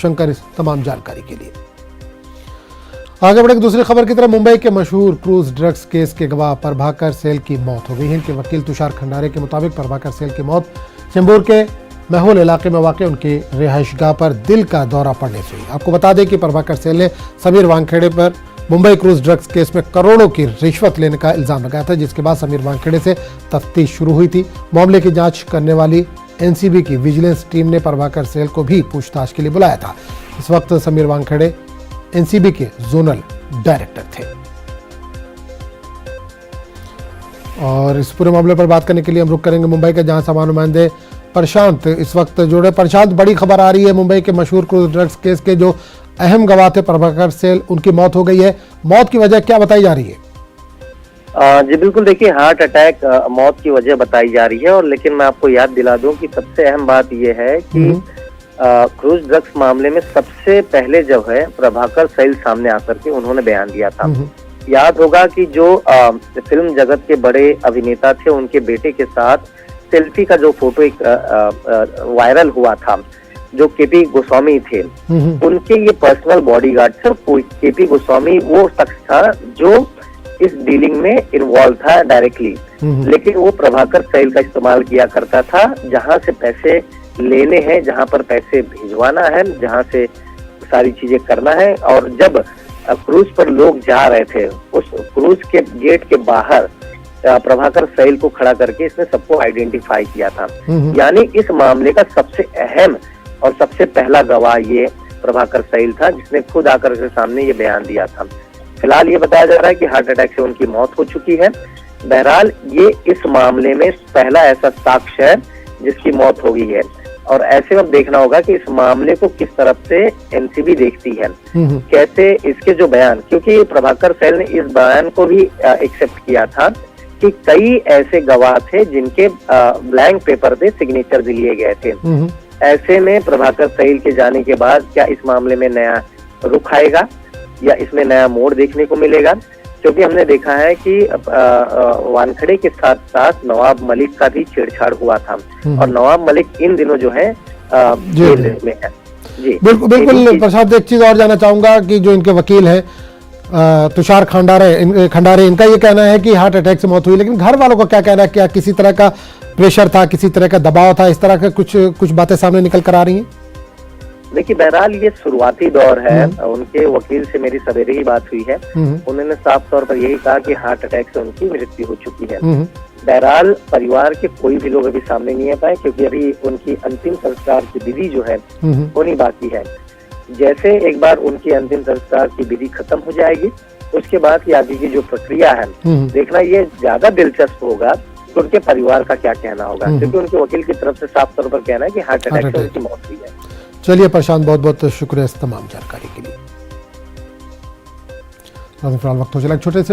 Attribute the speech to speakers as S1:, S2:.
S1: शंकर इस तमाम जानकारी के लिए। आगे बढ़े दूसरी खबर की तरफ। मुंबई के मशहूर क्रूज ड्रग्स केस के गवाह प्रभाकर सेल की मौत हो गई है। इनके वकील तुषार खंडारे के मुताबिक प्रभाकर सेल की मौत चेंबूर के महूल इलाके में वाक़ उनकी रिहाइशगाह पर दिल का दौरा पड़ने से हुई। आपको बता दें कि प्रभाकर सेल ने समीर वानखेड़े पर मुंबई क्रूज ड्रग्स केस में करोड़ों की रिश्वत लेने का इल्जाम लगाया था, जिसके बाद समीर वानखेड़े से तफ्तीश शुरू हुई थी। मामले की जांच करने वाली एनसीबी की विजिलेंस टीम ने प्रभाकर सेल को भी पूछताछ के लिए बुलाया था। इस वक्त समीर वानखेड़े एनसीबी के जोनल डायरेक्टर थे। और इस पूरे मामले पर बात करने के लिए हम रुक करेंगे मुंबई के, जहां सभा नुमाइंदे प्रशांत इस वक्त जुड़े। प्रशांत, बड़ी खबर आ रही है मुंबई के मशहूर क्रूज ड्रग्स केस के जो अहम गवाह थे प्रभाकर सेल, उनकी मौत हो गई है। मौत की वजह क्या बताई जा रही है?
S2: जी बिल्कुल, देखिए हार्ट अटैक मौत की वजह बताई जा रही है। और लेकिन मैं आपको याद दिला दूं कि सबसे अहम बात यह है कि क्रूज ड्रग्स मामले में सबसे पहले जो है प्रभाकर सेल सामने आकर के उन्होंने बयान दिया था। याद होगा कि जो फिल्म जगत के बड़े अभिनेता थे, उनके बेटे के साथ सेल्फी का जो फोटो एक वायरल हुआ था, जो केपी गोस्वामी थे, उनके ये पर्सनल बॉडीगार्ड थे। केपी गोस्वामी वो शख्स था जो इस डीलिंग में इन्वॉल्व था डायरेक्टली, लेकिन वो प्रभाकर सेल का इस्तेमाल किया करता था। जहां से पैसे लेने हैं, जहां पर पैसे भिजवाना है, जहां से सारी चीजें करना है। और जब क्रूज पर लोग जा रहे थे, उस क्रूज के गेट के बाहर प्रभाकर सेल को खड़ा करके इसने सबको आइडेंटिफाई किया था। यानी इस मामले का सबसे अहम और सबसे पहला गवाह ये प्रभाकर सेल था, जिसने खुद आकर के सामने ये बयान दिया था। फिलहाल ये बताया जा रहा है कि हार्ट अटैक से उनकी मौत हो चुकी है। बहरहाल ये इस मामले में पहला ऐसा साक्ष्य है जिसकी मौत हो गई है। और ऐसे में देखना होगा कि इस मामले को किस तरफ से एनसीबी देखती है, कैसे इसके जो बयान, क्योंकि प्रभाकर सेल ने इस बयान को भी एक्सेप्ट किया था कि कई ऐसे गवाह थे जिनके ब्लैंक पेपर पे सिग्नेचर भी लिए गए थे। ऐसे में प्रभाकर सेल के जाने के बाद क्या इस मामले में नया रुख आएगा या इसमें नया मोड़ देखने को मिलेगा? क्योंकि हमने देखा है कि वानखेड़े के साथ साथ नवाब मलिक का भी छेड़छाड़ हुआ था, और नवाब मलिक इन दिनों जो है जेल में है। जी
S1: बिल्कुल प्रसाद, एक चीज और जानना चाहूंगा कि जो इनके वकील हैं तुषार खंडारे, इनका ये कहना है कि हार्ट अटैक से मौत हुई, लेकिन घर वालों का क्या कहना है? क्या किसी तरह का प्रेशर था, किसी तरह का दबाव था? इस तरह का कुछ बातें सामने निकल कर आ रही हैं।
S2: देखिए बहरहाल ये शुरुआती दौर है। उनके वकील से मेरी सवेरे ही बात हुई है। उन्होंने साफ तौर पर यही कहा कि हार्ट अटैक से उनकी मृत्यु हो चुकी है। बहरहाल परिवार के कोई भी लोग अभी सामने नहीं आ पाए, क्योंकि अभी उनकी अंतिम संस्कार की विधि जो है होनी बाकी है। जैसे एक बार उनकी अंतिम संस्कार की विधि खत्म हो जाएगी, उसके बाद की आगे की जो प्रक्रिया है देखना ये ज्यादा दिलचस्प होगा कि उनके परिवार का क्या कहना होगा, क्योंकि उनके वकील की तरफ से साफ तौर पर कहना है कि हार्ट अटैक से उनकी मौत हुई है।
S1: चलिए प्रशांत, बहुत बहुत शुक्रिया इस तमाम जानकारी के लिए। फिलहाल वक्त हो चला छोटे से